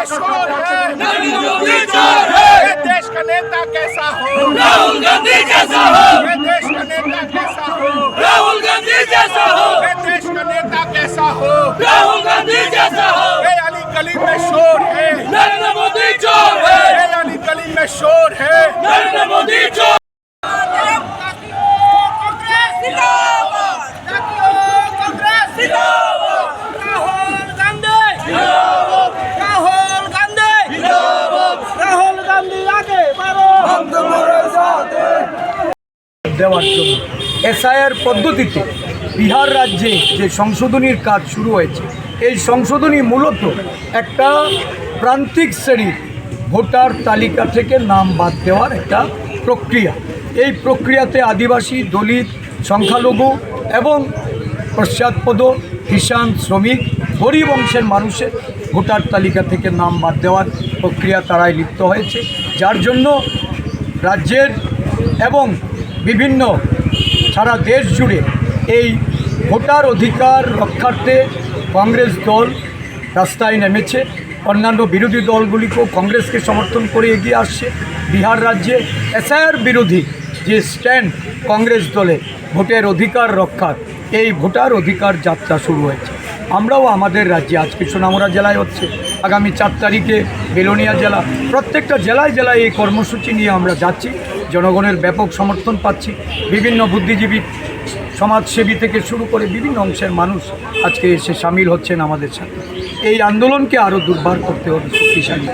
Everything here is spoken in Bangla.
में शोर है, नरेंद्र मोदी चोर है। ये देश का नेता कैसा हो, राहुल गांधी जैसा हो। ये देश का नेता कैसा हो, राहुल गांधी जैसा हो। ये देश का नेता कैसा हो, राहुल गांधी जैसा हो। ये अली गली में शोर है, नरेंद्र मोदी चोर है। ये अली गली में शोर है, नरेंद्र मोदी चोर। দেওয়ার জন্য এসআইআর পদ্ধতিতে বিহার রাজ্যে যে সংশোধনীর কাজ শুরু হয়েছে, এই সংশোধনী মূলত একটা প্রান্তিক শ্রেণীর ভোটার তালিকা থেকে নাম বাদ দেওয়ার একটা প্রক্রিয়া। এই প্রক্রিয়াতে আদিবাসী, দলিত, সংখ্যালঘু এবং পশ্চাৎপদ, কিষাণ, শ্রমিক, গরিব অংশের মানুষের ভোটার তালিকা থেকে নাম বাদ দেওয়ার প্রক্রিয়া তারাই লিপ্ত হয়েছে, যার জন্য রাজ্যের এবং বিভিন্ন সারা দেশ জুড়ে এই ভোটার অধিকার রক্ষার্থে কংগ্রেস দল রাস্তায় নেমেছে। অন্যান্য বিরোধী দলগুলিকেও কংগ্রেসকে সমর্থন করে এগিয়ে আসছে। বিহার রাজ্যে এসআইআর বিরোধী যে স্ট্যান্ড কংগ্রেস দলে ভোটের অধিকার রক্ষার, এই ভোটার অধিকার যাত্রা শুরু হয়েছে। আমরাও আমাদের রাজ্যে আজকে সোনামুড়া জেলায় হচ্ছে, আগামী 4 তারিখে বেলোনিয়া জেলা, প্রত্যেকটা জেলায় জেলায় এই কর্মসূচি নিয়ে আমরা যাচ্ছি। জনগণের ব্যাপক সমর্থন পাচ্ছি। বিভিন্ন বুদ্ধিজীবী, সমাজসেবী থেকে শুরু করে বিভিন্ন অংশের মানুষ আজকে এসে সামিল হচ্ছেন আমাদের সাথে। এই আন্দোলনকে আরও দুর্বার করতে হবে, শক্তিশালী।